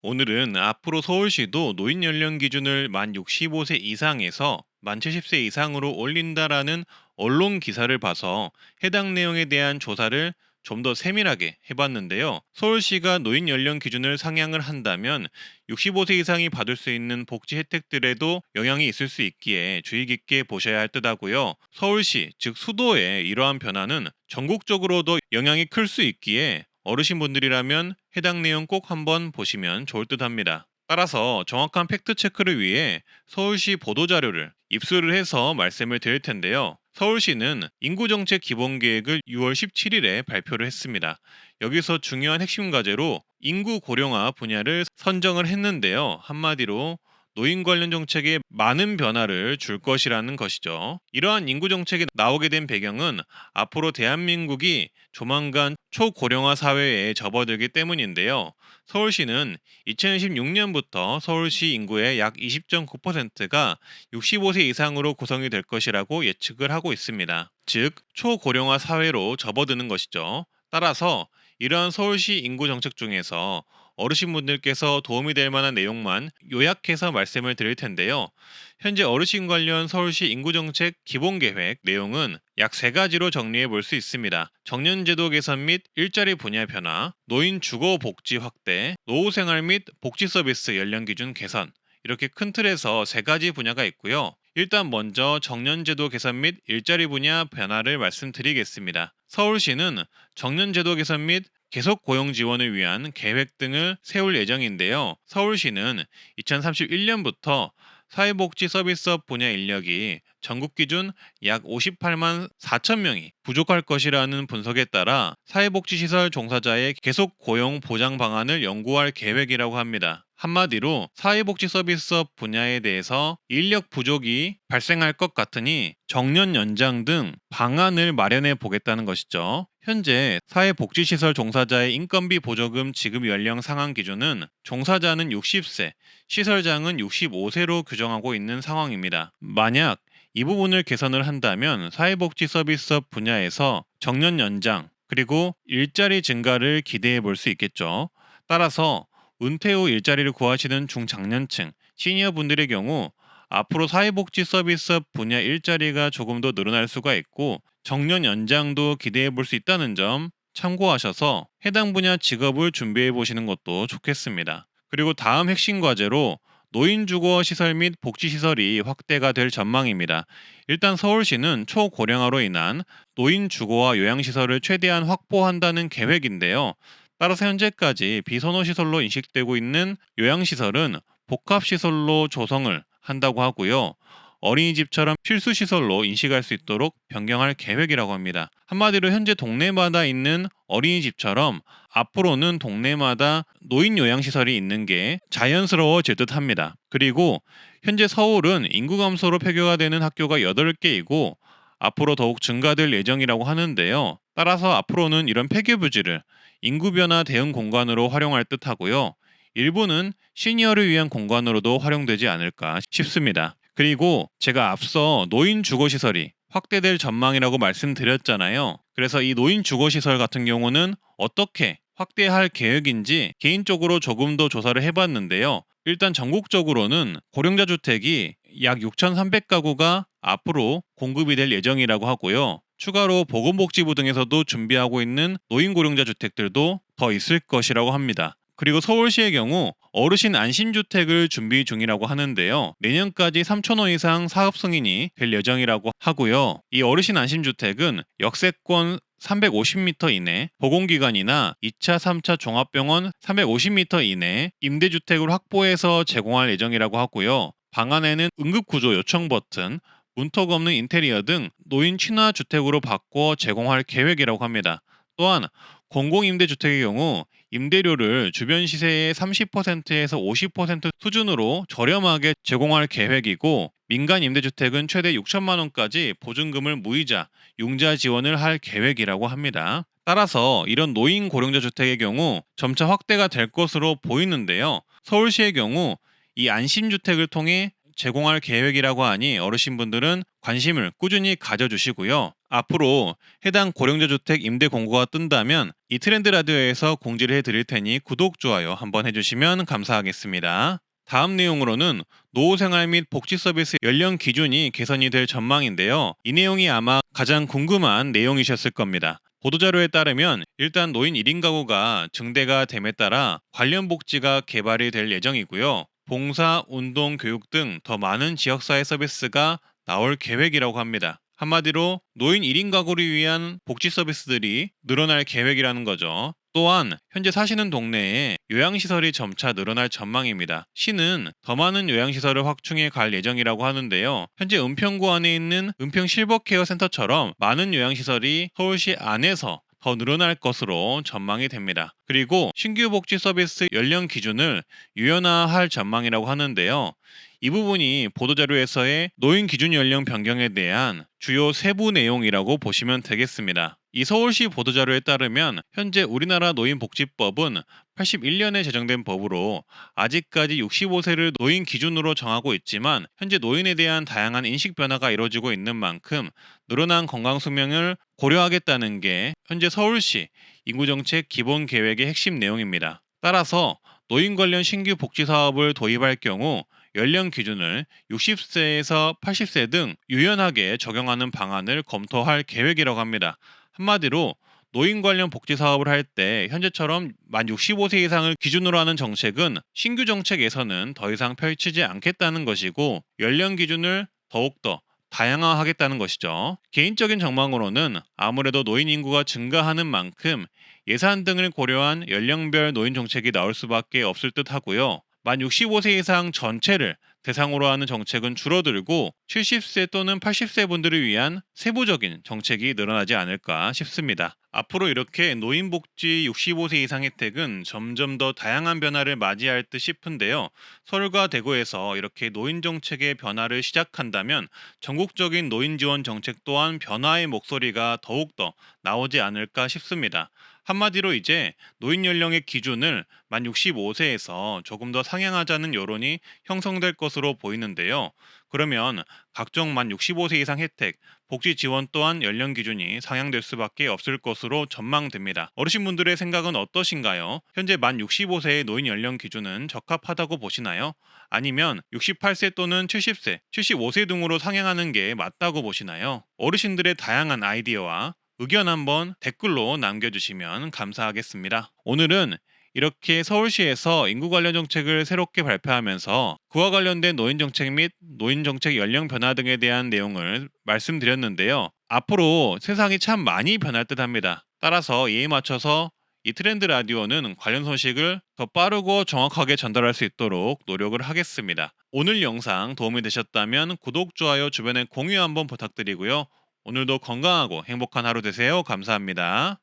오늘은 앞으로 서울시도 노인 연령 기준을 만 65세 이상에서 만 70세 이상으로 올린다라는 언론 기사를 봐서 해당 내용에 대한 조사를 좀 더 세밀하게 해봤는데요. 서울시가 노인 연령 기준을 상향을 한다면 65세 이상이 받을 수 있는 복지 혜택들에도 영향이 있을 수 있기에 주의 깊게 보셔야 할 듯하고요. 서울시, 즉 수도의 이러한 변화는 전국적으로도 영향이 클 수 있기에 어르신분들이라면 해당 내용 꼭 한번 보시면 좋을 듯 합니다. 따라서 정확한 팩트 체크를 위해 서울시 보도자료를 입수를 해서 말씀을 드릴 텐데요. 서울시는 인구정책 기본계획을 6월 17일에 발표를 했습니다. 여기서 중요한 핵심 과제로 인구 고령화 분야를 선정을 했는데요. 한마디로 노인 관련 정책에 많은 변화를 줄 것이라는 것이죠. 이러한 인구 정책이 나오게 된 배경은 앞으로 대한민국이 조만간 초고령화 사회에 접어들기 때문인데요. 서울시는 2016년부터 서울시 인구의 약 20.9%가 65세 이상으로 구성이 될 것이라고 예측을 하고 있습니다. 즉, 초고령화 사회로 접어드는 것이죠. 따라서 이러한 서울시 인구 정책 중에서 어르신분들께서 도움이 될 만한 내용만 요약해서 말씀을 드릴 텐데요. 현재 어르신 관련 서울시 인구정책 기본계획 내용은 약 세 가지로 정리해 볼 수 있습니다. 정년제도 개선 및 일자리 분야 변화, 노인 주거 복지 확대, 노후생활 및 복지 서비스 연령 기준 개선, 이렇게 큰 틀에서 세 가지 분야가 있고요. 일단 먼저 정년제도 개선 및 일자리 분야 변화를 말씀드리겠습니다. 서울시는 정년제도 개선 및 계속 고용 지원을 위한 계획 등을 세울 예정인데요. 서울시는 2031년부터 사회복지 서비스업 분야 인력이 전국 기준 약 58만 4천 명이 부족할 것이라는 분석에 따라 사회복지시설 종사자의 계속 고용 보장 방안을 연구할 계획이라고 합니다. 한마디로 사회복지 서비스업 분야에 대해서 인력 부족이 발생할 것 같으니 정년 연장 등 방안을 마련해 보겠다는 것이죠. 현재 사회복지시설 종사자의 인건비 보조금 지급 연령 상한 기준은 종사자는 60세, 시설장은 65세로 규정하고 있는 상황입니다. 만약 이 부분을 개선을 한다면 사회복지 서비스업 분야에서 정년 연장 그리고 일자리 증가를 기대해 볼 수 있겠죠. 따라서 은퇴 후 일자리를 구하시는 중장년층, 시니어 분들의 경우 앞으로 사회복지 서비스업 분야 일자리가 조금 더 늘어날 수가 있고 정년 연장도 기대해 볼 수 있다는 점 참고하셔서 해당 분야 직업을 준비해 보시는 것도 좋겠습니다. 그리고 다음 핵심 과제로 노인주거 시설 및 복지시설이 확대가 될 전망입니다. 일단 서울시는 초고령화로 인한 노인주거와 요양시설을 최대한 확보한다는 계획인데요. 따라서 현재까지 비선호시설로 인식되고 있는 요양시설은 복합시설로 조성을 한다고 하고요. 어린이집처럼 필수시설로 인식할 수 있도록 변경할 계획이라고 합니다. 한마디로 현재 동네마다 있는 어린이집처럼 앞으로는 동네마다 노인 요양시설이 있는 게 자연스러워질 듯 합니다. 그리고 현재 서울은 인구 감소로 폐교가 되는 학교가 8개이고 앞으로 더욱 증가될 예정이라고 하는데요. 따라서 앞으로는 이런 폐교 부지를 인구 변화 대응 공간으로 활용할 듯 하고요. 일부는 시니어를 위한 공간으로도 활용되지 않을까 싶습니다. 그리고 제가 앞서 노인 주거시설이 확대될 전망이라고 말씀드렸잖아요. 그래서 이 노인 주거시설 같은 경우는 어떻게 확대할 계획인지 개인적으로 조금 더 조사를 해봤는데요. 일단 전국적으로는 고령자 주택이 약 6,300가구가 앞으로 공급이 될 예정이라고 하고요. 추가로 보건복지부 등에서도 준비하고 있는 노인 고령자 주택들도 더 있을 것이라고 합니다. 그리고 서울시의 경우 어르신 안심주택을 준비 중이라고 하는데요. 내년까지 3,000호 이상 사업 승인이 될 예정이라고 하고요. 이 어르신 안심주택은 역세권 350m 이내, 보건기관이나 2차, 3차 종합병원 350m 이내 임대주택을 확보해서 제공할 예정이라고 하고요. 방안에는 응급구조 요청 버튼, 문턱 없는 인테리어 등 노인 친화 주택으로 바꿔 제공할 계획이라고 합니다. 또한 공공임대주택의 경우 임대료를 주변 시세의 30%에서 50% 수준으로 저렴하게 제공할 계획이고 민간 임대주택은 최대 6천만 원까지 보증금을 무이자, 융자 지원을 할 계획이라고 합니다. 따라서 이런 노인 고령자 주택의 경우 점차 확대가 될 것으로 보이는데요. 서울시의 경우 이 안심주택을 통해 제공할 계획이라고 하니 어르신분들은 관심을 꾸준히 가져주시고요. 앞으로 해당 고령자 주택 임대 공고가 뜬다면 이 트렌드 라디오에서 공지를 해드릴 테니 구독, 좋아요 한번 해주시면 감사하겠습니다. 다음 내용으로는 노후생활 및 복지 서비스 연령 기준이 개선이 될 전망인데요. 이 내용이 아마 가장 궁금한 내용이셨을 겁니다. 보도자료에 따르면 일단 노인 1인 가구가 증대가 됨에 따라 관련 복지가 개발이 될 예정이고요. 봉사, 운동, 교육 등 더 많은 지역사회 서비스가 나올 계획이라고 합니다. 한마디로 노인 1인 가구를 위한 복지 서비스들이 늘어날 계획이라는 거죠. 또한 현재 사시는 동네에 요양시설이 점차 늘어날 전망입니다. 시는 더 많은 요양시설을 확충해 갈 예정이라고 하는데요. 현재 은평구 안에 있는 은평 실버케어 센터처럼 많은 요양시설이 서울시 안에서 더 늘어날 것으로 전망이 됩니다. 그리고 신규 복지 서비스 연령 기준을 유연화할 전망이라고 하는데요. 이 부분이 보도자료에서의 노인 기준 연령 변경에 대한 주요 세부 내용이라고 보시면 되겠습니다. 이 서울시 보도자료에 따르면 현재 우리나라 노인복지법은 81년에 제정된 법으로 아직까지 65세를 노인 기준으로 정하고 있지만 현재 노인에 대한 다양한 인식 변화가 이루어지고 있는 만큼 늘어난 건강 수명을 고려하겠다는 게 현재 서울시 인구정책 기본 계획의 핵심 내용입니다. 따라서 노인 관련 신규 복지 사업을 도입할 경우 연령 기준을 60세에서 80세 등 유연하게 적용하는 방안을 검토할 계획이라고 합니다. 한마디로 노인 관련 복지 사업을 할 때 현재처럼 만 65세 이상을 기준으로 하는 정책은 신규 정책에서는 더 이상 펼치지 않겠다는 것이고 연령 기준을 더욱더 다양화하겠다는 것이죠. 개인적인 전망으로는 아무래도 노인 인구가 증가하는 만큼 예산 등을 고려한 연령별 노인 정책이 나올 수밖에 없을 듯 하고요. 만 65세 이상 전체를 대상으로 하는 정책은 줄어들고 70세 또는 80세 분들을 위한 세부적인 정책이 늘어나지 않을까 싶습니다. 앞으로 이렇게 노인복지 65세 이상 혜택은 점점 더 다양한 변화를 맞이할 듯 싶은데요. 서울과 대구에서 이렇게 노인 정책의 변화를 시작한다면 전국적인 노인 지원 정책 또한 변화의 목소리가 더욱더 나오지 않을까 싶습니다. 한마디로 이제 노인 연령의 기준을 만 65세에서 조금 더 상향하자는 여론이 형성될 것으로 보이는데요. 그러면 각종 만 65세 이상 혜택, 복지 지원 또한 연령 기준이 상향될 수밖에 없을 것으로 전망됩니다. 어르신분들의 생각은 어떠신가요? 현재 만 65세의 노인 연령 기준은 적합하다고 보시나요? 아니면 68세 또는 70세, 75세 등으로 상향하는 게 맞다고 보시나요? 어르신들의 다양한 아이디어와 의견 한번 댓글로 남겨주시면 감사하겠습니다. 오늘은 이렇게 서울시에서 인구 관련 정책을 새롭게 발표하면서 그와 관련된 노인 정책 및 노인 정책 연령 변화 등에 대한 내용을 말씀드렸는데요. 앞으로 세상이 참 많이 변할 듯 합니다. 따라서 이에 맞춰서 이 트렌드 라디오는 관련 소식을 더 빠르고 정확하게 전달할 수 있도록 노력을 하겠습니다. 오늘 영상 도움이 되셨다면 구독, 좋아요, 주변에 공유 한번 부탁드리고요. 오늘도 건강하고 행복한 하루 되세요. 감사합니다.